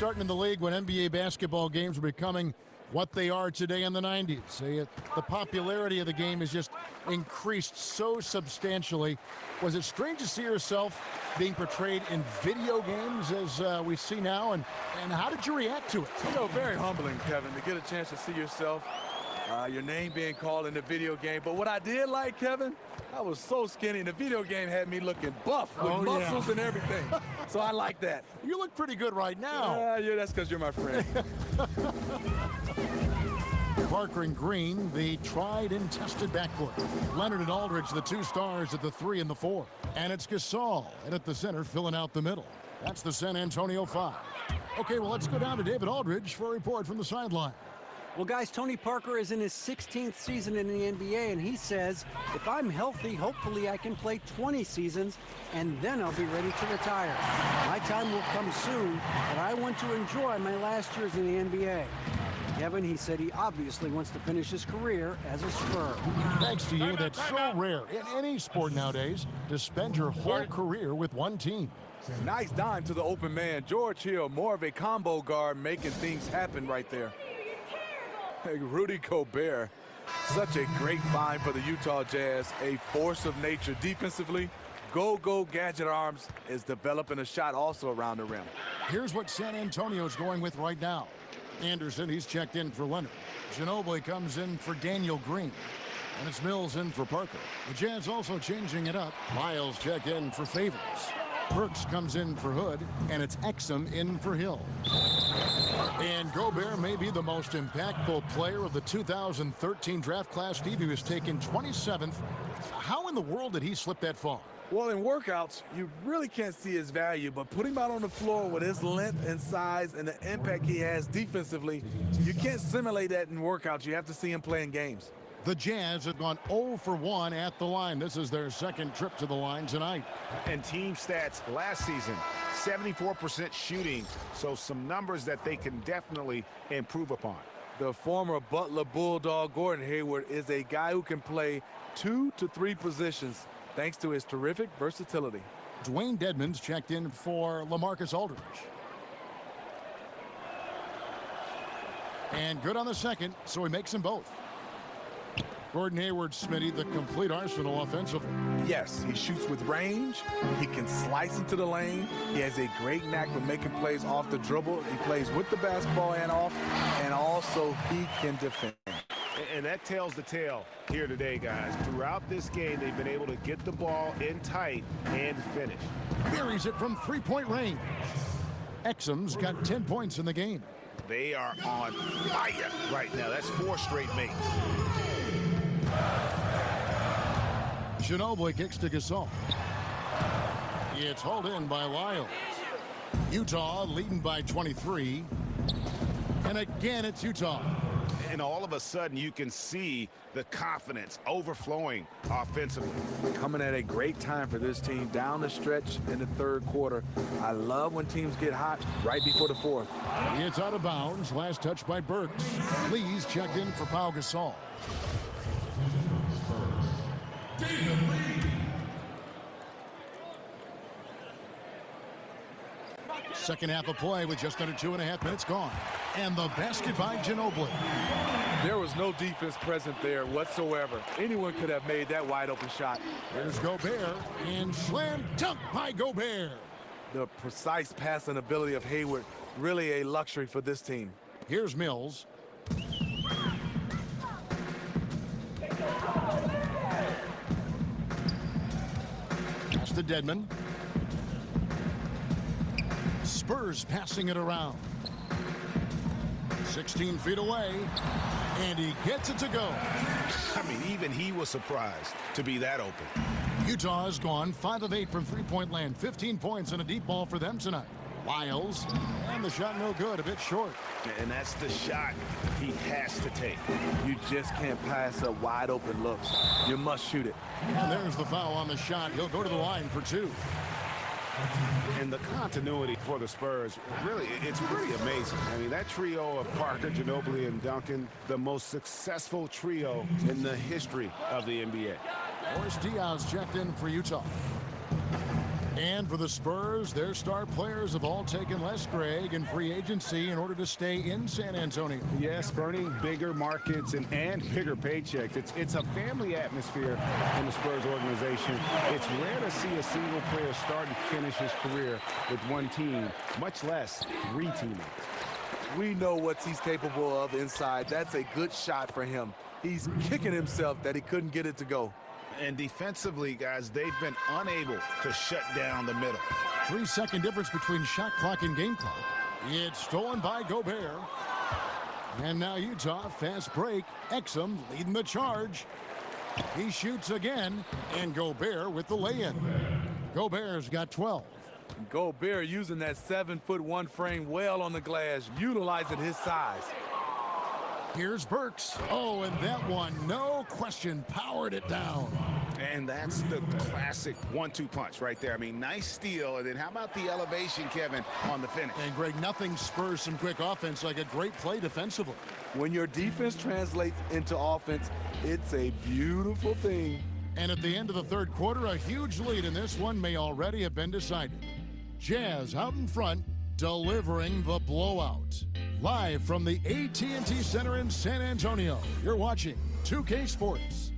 Starting in the league when NBA basketball games were becoming what they are today in the 90s. The popularity of the game has just increased so substantially. Was it strange to see yourself being portrayed in video games as we see now? And how did you react to it? You know, very humbling, Kevin, to get a chance to see yourself, your name being called in the video game. But what I did like, Kevin, I was so skinny, and the video game had me looking buff with muscles and everything. So I like that. You look pretty good right now. Yeah, that's because you're my friend. Parker and Green, the tried and tested backcourt. Leonard and Aldridge, the two stars at the 3 and the 4. And it's Gasol and at the center, filling out the middle. That's the San Antonio 5. Okay, well, let's go down to David Aldridge for a report from the sideline. Well, guys, Tony Parker is in his 16th season in the NBA, and he says, if I'm healthy, hopefully I can play 20 seasons, and then I'll be ready to retire. My time will come soon, but I want to enjoy my last years in the NBA. Kevin, he said he obviously wants to finish his career as a Spur. Thanks to you, that's so rare in any sport nowadays to spend your whole career with one team. Nice dime to the open man. George Hill, more of a combo guard, making things happen right there. Hey, Rudy Gobert, such a great find for the Utah Jazz. A force of nature defensively. Go gadget arms is developing a shot also around the rim. Here's what San Antonio's going with right now. Anderson, he's checked in for Leonard. Ginobili comes in for Daniel Green. And it's Mills in for Parker. The Jazz also changing it up. Miles checked in for Favors. Burks comes in for Hood, and it's Exum in for Hill. And Gobert may be the most impactful player of the 2013 draft class. Steve, he was taken 27th. How in the world did he slip that far? Well, in workouts, you really can't see his value, but putting him out on the floor with his length and size and the impact he has defensively, you can't simulate that in workouts. You have to see him play in games. The Jazz have gone 0 for 1 at the line. This is their second trip to the line tonight. And team stats last season, 74% shooting, so some numbers that they can definitely improve upon. The former Butler Bulldog Gordon Hayward is a guy who can play 2 to 3 positions thanks to his terrific versatility. Dwayne Dedmon's checked in for LaMarcus Aldridge. And good on the second, so he makes them both. Gordon Hayward, Smitty, the complete arsenal offensively. Yes, he shoots with range. He can slice into the lane. He has a great knack for making plays off the dribble. He plays with the basketball and off, and also he can defend. And that tells the tale here today, guys. Throughout this game, they've been able to get the ball in tight and finish. Buries it from three-point range. Exum's got 10 points in the game. They are on fire right now. That's 4 straight makes. Ginobili kicks to Gasol. It's hauled in by Lyles. Utah leading by 23. And again, it's Utah. And all of a sudden, you can see the confidence overflowing offensively. Coming at a great time for this team down the stretch in the third quarter. I love when teams get hot right before the fourth. It's out of bounds. Last touch by Burks. Lee's checked in for Pau Gasol. Second half of play with just under 2.5 minutes gone. And the basket by Ginobili. There was no defense present there whatsoever. Anyone could have made that wide open shot. There's Gobert, and slam dunk by Gobert. The precise passing ability of Hayward, really a luxury for this team. Here's Mills. Pass to Dedmon. Spurs passing it around. 16 feet away, and he gets it to go. I mean, even he was surprised to be that open. Utah has gone 5 of 8 from three-point land. 15 points and a deep ball for them tonight. Lyles, and the shot no good, a bit short. And that's the shot he has to take. You just can't pass up wide open looks. You must shoot it. And there's the foul on the shot. He'll go to the line for 2. And the continuity for the Spurs, really, it's pretty amazing. I mean, that trio of Parker, Ginobili, and Duncan, the most successful trio in the history of the NBA. Boris Diaz checked in for Utah. And for the Spurs, their star players have all taken less, Greg, in free agency in order to stay in San Antonio. Yes, Bernie, bigger markets and bigger paychecks. It's a family atmosphere in the Spurs organization. It's rare to see a single player start and finish his career with one team, much less 3 teammates. We know what he's capable of inside. That's a good shot for him. He's kicking himself that he couldn't get it to go. And defensively, guys, they've been unable to shut down the middle. 3-second difference between shot clock and game clock. It's stolen by Gobert. And now Utah, fast break. Exum leading the charge. He shoots again, and Gobert with the lay-in. Gobert's got 12. Gobert using that 7'1" frame well on the glass, utilizing his size. Here's Burks. Oh, and that one, no question, powered it down. And that's the classic 1-2 punch right there. I mean, nice steal. And then how about the elevation, Kevin, on the finish? And, Greg, nothing spurs some quick offense like a great play defensively. When your defense translates into offense, it's a beautiful thing. And at the end of the third quarter, a huge lead in this one may already have been decided. Jazz out in front, delivering the blowout. Live from the AT&T Center in San Antonio, you're watching 2K Sports.